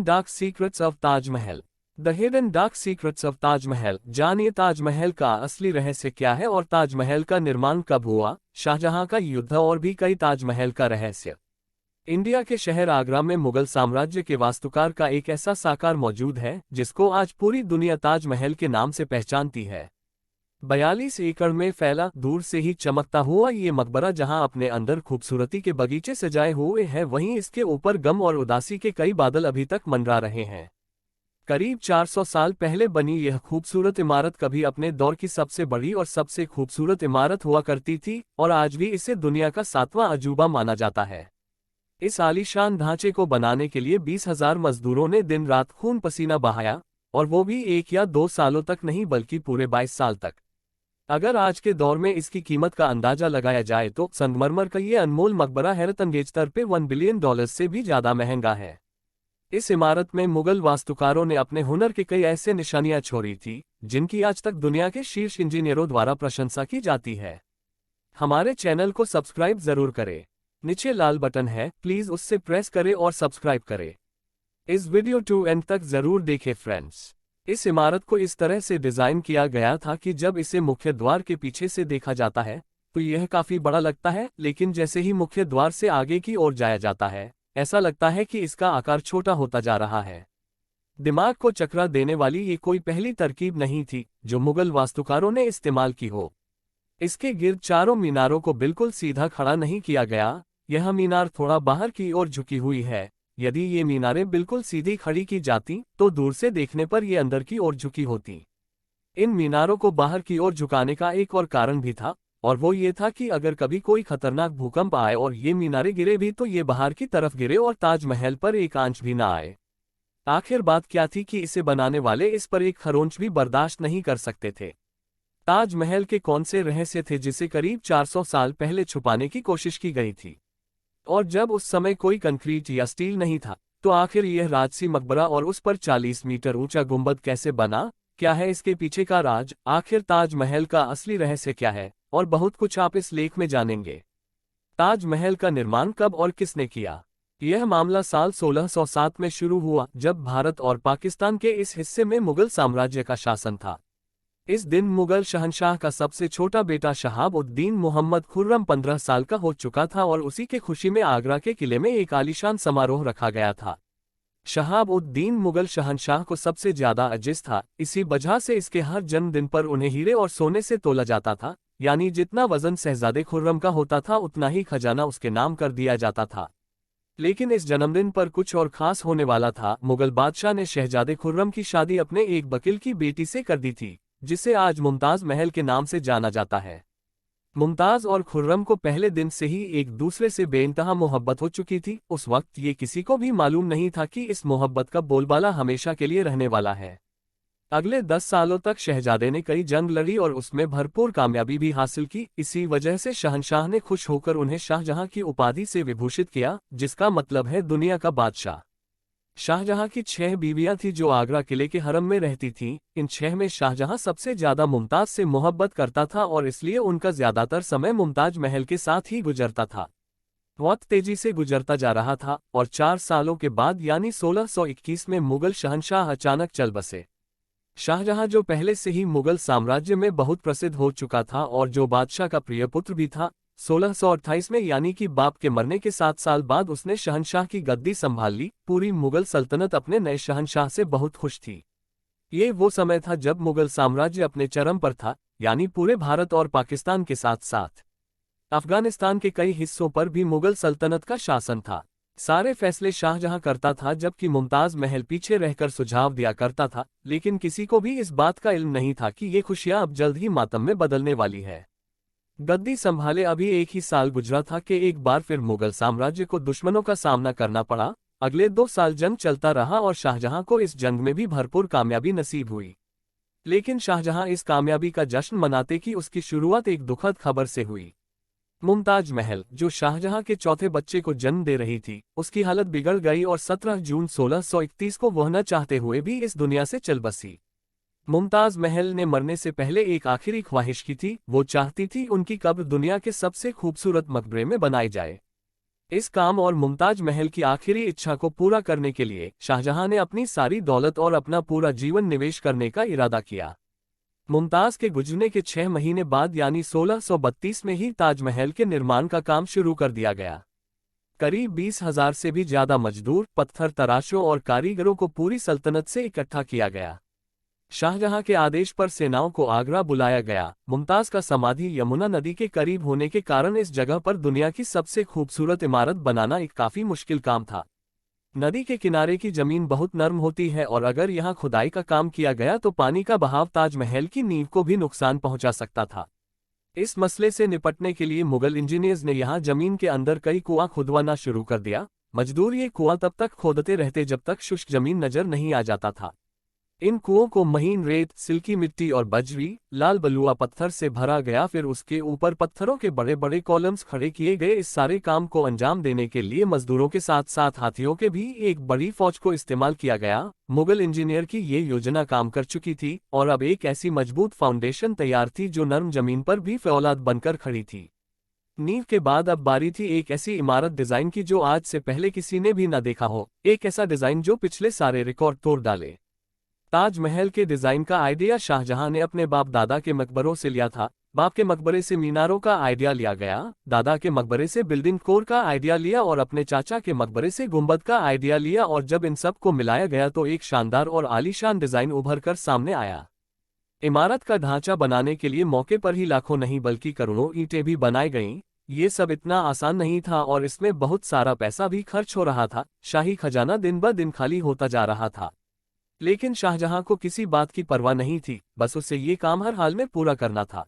Dark secrets of Taj Mahal. The hidden dark secrets of Taj Mahal. जानिए ताजमहल का असली रहस्य क्या है और ताजमहल का निर्माण कब हुआ, शाहजहां का युद्ध और भी कई ताजमहल का रहस्य। इंडिया के शहर आगरा में मुगल साम्राज्य के वास्तुकार का एक ऐसा साकार मौजूद है जिसको आज पूरी दुनिया ताजमहल के नाम से पहचानती है। 42 एकड़ में फैला, दूर से ही चमकता हुआ ये मकबरा जहां अपने अंदर खूबसूरती के बगीचे सजाए हुए हैं, वहीं इसके ऊपर गम और उदासी के कई बादल अभी तक मंडरा रहे हैं। करीब 400 साल पहले बनी यह खूबसूरत इमारत कभी अपने दौर की सबसे बड़ी और सबसे खूबसूरत इमारत हुआ करती थी और आज भी इसे दुनिया का 7वां अजूबा माना जाता है। इस आलीशान ढांचे को बनाने के लिए 20,000 मजदूरों ने दिन रात खून पसीना बहाया, और वो भी 1 या 2 सालों तक नहीं बल्कि पूरे 22 साल तक। अगर आज के दौर में इसकी कीमत का अंदाजा लगाया जाए तो संगमरमर का ये अनमोल मकबरा हैरतअंगेज स्तर पे $1 बिलियन से भी ज्यादा महंगा है। इस इमारत में मुगल वास्तुकारों ने अपने हुनर के कई ऐसे निशानियां छोड़ी थी जिनकी आज तक दुनिया के शीर्ष इंजीनियरों द्वारा प्रशंसा की जाती है। हमारे चैनल को सब्सक्राइब जरूर करें। नीचे लाल बटन है, प्लीज उससे प्रेस करें और सब्सक्राइब करें। इस वीडियो टू एंड तक जरूर देखें फ्रेंड्स। इस इमारत को इस तरह से डिजाइन किया गया था कि जब इसे मुख्य द्वार के पीछे से देखा जाता है तो यह काफी बड़ा लगता है, लेकिन जैसे ही मुख्य द्वार से आगे की ओर जाया जाता है ऐसा लगता है कि इसका आकार छोटा होता जा रहा है। दिमाग को चकरा देने वाली ये कोई पहली तरकीब नहीं थी जो मुगल वास्तुकारों ने इस्तेमाल की हो। इसके गिर्द चारों मीनारों को बिल्कुल सीधा खड़ा नहीं किया गया, यह मीनार थोड़ा बाहर की ओर झुकी हुई है। यदि ये मीनारें बिल्कुल सीधी खड़ी की जाती तो दूर से देखने पर ये अंदर की ओर झुकी होती। इन मीनारों को बाहर की ओर झुकाने का एक और कारण भी था, और वो ये था कि अगर कभी कोई खतरनाक भूकंप आए और ये मीनारें गिरे भी तो ये बाहर की तरफ गिरे और ताजमहल पर एक आंच भी ना आए। आखिर बात क्या थी कि इसे बनाने वाले इस पर एक खरोंच भी बर्दाश्त नहीं कर सकते थे। ताजमहल के कौन से रहस्य थे जिसे करीब 400 साल पहले छुपाने की कोशिश की गई थी? और जब उस समय कोई कंक्रीट या स्टील नहीं था तो आखिर यह राजसी मकबरा और उस पर 40 मीटर ऊंचा गुंबद कैसे बना? क्या है इसके पीछे का राज? आखिर ताजमहल का असली रहस्य क्या है? और बहुत कुछ आप इस लेख में जानेंगे। ताजमहल का निर्माण कब और किसने किया? यह मामला साल 1607 में शुरू हुआ जब भारत और पाकिस्तान के इस हिस्से में मुगल साम्राज्य का शासन था। इस दिन मुगल शहंशाह का सबसे छोटा बेटा शहाब उद्दीन मोहम्मद खुर्रम 15 साल का हो चुका था और उसी के खुशी में आगरा के किले में एक आलीशान समारोह रखा गया था। शहाब उद्दीन मुगल शहंशाह को सबसे ज्यादा अजीज था, इसी वजह से इसके हर जन्मदिन पर उन्हें हीरे और सोने से तोला जाता था, यानी जितना वजन शहजादे खुर्रम का होता था उतना ही खजाना उसके नाम कर दिया जाता था। लेकिन इस जन्मदिन पर कुछ और खास होने वाला था। मुगल बादशाह ने शहजादे खुर्रम की शादी अपने एक वकील की बेटी से कर दी थी, जिसे आज मुमताज महल के नाम से जाना जाता है। मुमताज और खुर्रम को पहले दिन से ही एक दूसरे से बेइंतहा मोहब्बत हो चुकी थी। उस वक्त ये किसी को भी मालूम नहीं था कि इस मोहब्बत का बोलबाला हमेशा के लिए रहने वाला है। अगले 10 सालों तक शहजादे ने कई जंग लड़ी और उसमें भरपूर कामयाबी भी हासिल की। इसी वजह से शहंशाह ने खुश होकर उन्हें शाहजहां की उपाधि से विभूषित किया, जिसका मतलब है दुनिया का बादशाह। शाहजहां की 6 बीवियां थीं जो आगरा किले के हरम में रहती थीं। इन 6 में शाहजहां सबसे ज्यादा मुमताज से मोहब्बत करता था और इसलिए उनका ज्यादातर समय मुमताज महल के साथ ही गुजरता था। वक्त तेजी से गुजरता जा रहा था और 4 सालों के बाद यानी 1621 में मुगल शहंशाह अचानक चल बसे। शाहजहां जो पहले से ही मुगल साम्राज्य में बहुत प्रसिद्ध हो चुका था और जो बादशाह का प्रिय पुत्र भी था, 1628 में यानी कि बाप के मरने के 7 साल बाद उसने शहंशाह की गद्दी संभाल ली। पूरी मुगल सल्तनत अपने नए शहंशाह से बहुत खुश थी। ये वो समय था जब मुगल साम्राज्य अपने चरम पर था, यानी पूरे भारत और पाकिस्तान के साथ साथ अफगानिस्तान के कई हिस्सों पर भी मुगल सल्तनत का शासन था। सारे फैसले शाहजहां करता था जबकि मुमताज महल पीछे रहकर सुझाव दिया करता था, लेकिन किसी को भी इस बात का इल्म नहीं था कि ये खुशियां अब जल्द ही मातम में बदलने वाली है। गद्दी संभाले अभी 1 ही साल गुजरा था कि एक बार फिर मुगल साम्राज्य को दुश्मनों का सामना करना पड़ा। अगले 2 साल जंग चलता रहा और शाहजहां को इस जंग में भी भरपूर कामयाबी नसीब हुई। लेकिन शाहजहां इस कामयाबी का जश्न मनाते कि उसकी शुरुआत एक दुखद खबर से हुई। मुमताज महल, जो शाहजहां के चौथे बच्चे को जन्म दे रही थी, उसकी हालत बिगड़ गई और 17 जून 1631 को वह न चाहते हुए भी इस दुनिया से चल बसी। मुमताज महल ने मरने से पहले एक आखिरी ख्वाहिश की थी। वो चाहती थी उनकी कब्र दुनिया के सबसे खूबसूरत मकबरे में बनाई जाए। इस काम और मुमताज महल की आखिरी इच्छा को पूरा करने के लिए शाहजहां ने अपनी सारी दौलत और अपना पूरा जीवन निवेश करने का इरादा किया। मुमताज के गुजरने के 6 महीने बाद यानी 1632 में ही ताजमहल के निर्माण का काम शुरू कर दिया गया। करीब 20,000 से भी ज्यादा मजदूर, पत्थर तराशों और कारीगरों को पूरी सल्तनत से इकट्ठा किया गया। शाहजहां के आदेश पर सेनाओं को आगरा बुलाया गया। मुमताज का समाधि यमुना नदी के करीब होने के कारण इस जगह पर दुनिया की सबसे खूबसूरत इमारत बनाना एक काफी मुश्किल काम था। नदी के किनारे की जमीन बहुत नरम होती है और अगर यहाँ खुदाई का काम किया गया तो पानी का बहाव ताजमहल की नींव को भी नुकसान पहुंचा सकता था। इस मसले से निपटने के लिए मुगल इंजीनियर्स ने यहाँ जमीन के अंदर कई कुआं खुदवाना शुरू कर दिया। मजदूर ये कुआं तब तक खोदते रहते जब तक शुष्क जमीन नजर नहीं आ जाता था। इन कुओं को महीन रेत, सिल्की मिट्टी और बजरी, लाल बलुआ पत्थर से भरा गया। फिर उसके ऊपर पत्थरों के बड़े बड़े कॉलम्स खड़े किए गए। इस सारे काम को अंजाम देने के लिए मजदूरों के साथ साथ हाथियों के भी एक बड़ी फौज को इस्तेमाल किया गया। मुगल इंजीनियर की ये योजना काम कर चुकी थी और अब एक ऐसी मजबूत फाउंडेशन तैयार थी जो नर्म जमीन पर भी फौलाद बनकर खड़ी थी। नींव के बाद अब बारी थी एक ऐसी इमारत डिजाइन की जो आज से पहले किसी ने भी न देखा हो। एक ऐसा डिजाइन जो पिछले सारे रिकॉर्ड तोड़ डाले। ताजमहल के डिजाइन का आइडिया शाहजहां ने अपने बाप दादा के मकबरों से लिया था। बाप के मकबरे से मीनारों का आइडिया लिया गया, दादा के मकबरे से बिल्डिंग कोर का आइडिया लिया और अपने चाचा के मकबरे से गुंबद का आइडिया लिया। और जब इन सब को मिलाया गया तो एक शानदार और आलीशान डिजाइन उभर कर सामने आया। इमारत का ढांचा बनाने के लिए मौके पर ही लाखों नहीं बल्कि करोड़ों ईंटें भी बनाई गईं। ये सब इतना आसान नहीं था और इसमें बहुत सारा पैसा भी खर्च हो रहा था। शाही खजाना दिन ब दिन खाली होता जा रहा था। लेकिन शाहजहां को किसी बात की परवाह नहीं थी, बस उसे ये काम हर हाल में पूरा करना था।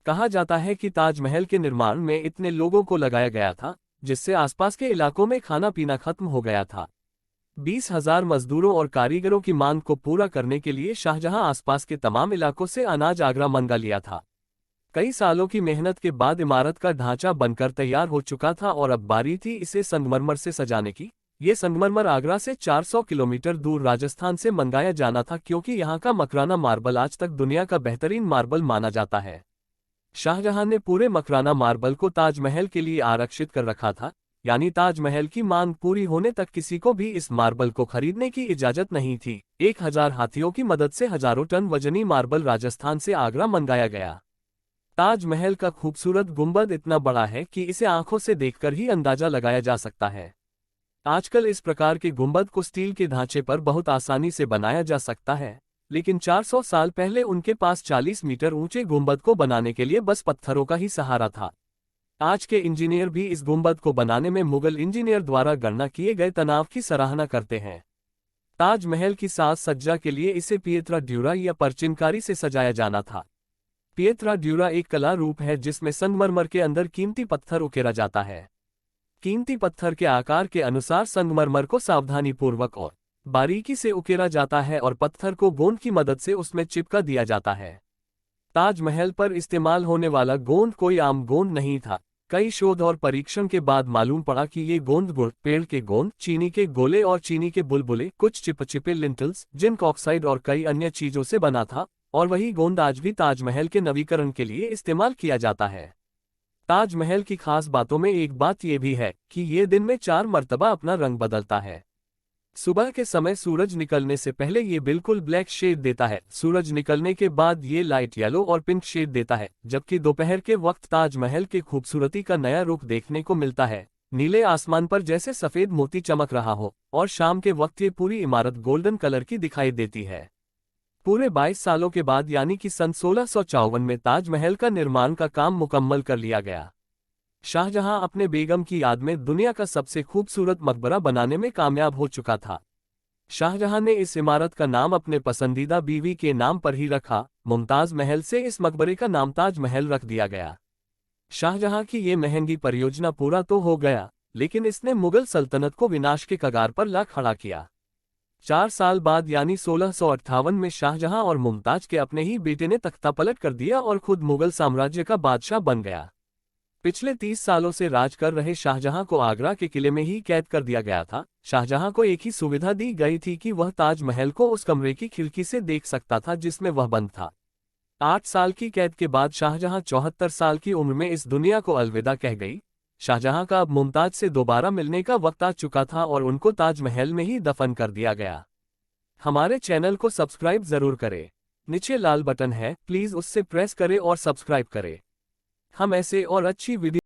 कहा जाता है कि ताजमहल के निर्माण में इतने लोगों को लगाया गया था जिससे आसपास के इलाकों में खाना पीना खत्म हो गया था। 20,000 मजदूरों और कारीगरों की मांग को पूरा करने के लिए शाहजहां आसपास के तमाम इलाकों से अनाज आगरा मंगा लिया था। कई सालों की मेहनत के बाद इमारत का ढांचा बनकर तैयार हो चुका था और अब बारी थी इसे संगमरमर से सजाने की। ये संगमरमर आगरा से 400 किलोमीटर दूर राजस्थान से मंगाया जाना था क्योंकि यहाँ का मकराना मार्बल आज तक दुनिया का बेहतरीन मार्बल माना जाता है। शाहजहां ने पूरे मकराना मार्बल को ताजमहल के लिए आरक्षित कर रखा था, यानी ताजमहल की मांग पूरी होने तक किसी को भी इस मार्बल को खरीदने की इजाजत नहीं थी। 1000 हाथियों की मदद से हजारों टन वजनी मार्बल राजस्थान से आगरा मंगाया गया। ताजमहल का खूबसूरत गुंबद इतना बड़ा है कि इसे आंखों से देखकर ही अंदाजा लगाया जा सकता है। आजकल इस प्रकार के गुंबद को स्टील के ढांचे पर बहुत आसानी से बनाया जा सकता है, लेकिन 400 साल पहले उनके पास 40 मीटर ऊंचे गुंबद को बनाने के लिए बस पत्थरों का ही सहारा था। आज के इंजीनियर भी इस गुंबद को बनाने में मुगल इंजीनियर द्वारा गणना किए गए तनाव की सराहना करते हैं। ताजमहल की साज सज्जा के लिए इसे पिएत्रा ड्यूरा या परचिनकारी से सजाया जाना था। पिएत्रा ड्यूरा एक कला रूप है जिसमें संगमरमर के अंदर कीमती पत्थर उकेरा जाता है। कीमती पत्थर के आकार के अनुसार संगमरमर को सावधानीपूर्वक और बारीकी से उकेरा जाता है और पत्थर को गोंद की मदद से उसमें चिपका दिया जाता है। ताजमहल पर इस्तेमाल होने वाला गोंद कोई आम गोंद नहीं था। कई शोध और परीक्षण के बाद मालूम पड़ा कि ये गोंद गुड़, पेड़ के गोंद, चीनी के गोले और चीनी के बुलबुले, कुछ चिपचिपे लिंटल्स, जिंक ऑक्साइड और कई अन्य चीजों से बना था और वही गोंद आज भी ताजमहल के नवीकरण के लिए इस्तेमाल किया जाता है। ताजमहल की खास बातों में एक बात यह भी है कि ये दिन में 4 मर्तबा अपना रंग बदलता है। सुबह के समय सूरज निकलने से पहले ये बिल्कुल ब्लैक शेड देता है, सूरज निकलने के बाद ये लाइट येलो और पिंक शेड देता है, जबकि दोपहर के वक्त ताजमहल की खूबसूरती का नया रुख देखने को मिलता है। नीले आसमान पर जैसे सफेद मोती चमक रहा हो और शाम के वक्त ये पूरी इमारत गोल्डन कलर की दिखाई देती है। पूरे 22 सालों के बाद यानी कि सन 1654 में ताजमहल का निर्माण का काम मुकम्मल कर लिया गया। शाहजहां अपने बेगम की याद में दुनिया का सबसे खूबसूरत मकबरा बनाने में कामयाब हो चुका था। शाहजहां ने इस इमारत का नाम अपने पसंदीदा बीवी के नाम पर ही रखा। मुमताज महल से इस मकबरे का नाम ताजमहल रख दिया गया। शाहजहां की ये महंगी परियोजना पूरा तो हो गया, लेकिन इसने मुगल सल्तनत को विनाश के कगार पर ला खड़ा किया। 4 साल बाद यानी 1658 में शाहजहां और मुमताज के अपने ही बेटे ने तख्ता पलट कर दिया और खुद मुगल साम्राज्य का बादशाह बन गया। पिछले 30 सालों से राज कर रहे शाहजहां को आगरा के किले में ही कैद कर दिया गया था। शाहजहां को एक ही सुविधा दी गई थी कि वह ताजमहल को उस कमरे की खिड़की से देख सकता था जिसमें वह बंद था। 8 साल की कैद के बाद शाहजहां 74 साल की उम्र में इस दुनिया को अलविदा कह गई। शाहजहां का अब मुमताज से दोबारा मिलने का वक्त आ चुका था और उनको ताजमहल में ही दफन कर दिया गया। हमारे चैनल को सब्सक्राइब जरूर करें। नीचे लाल बटन है, प्लीज उससे प्रेस करें और सब्सक्राइब करें। हम ऐसे और अच्छी वीडियो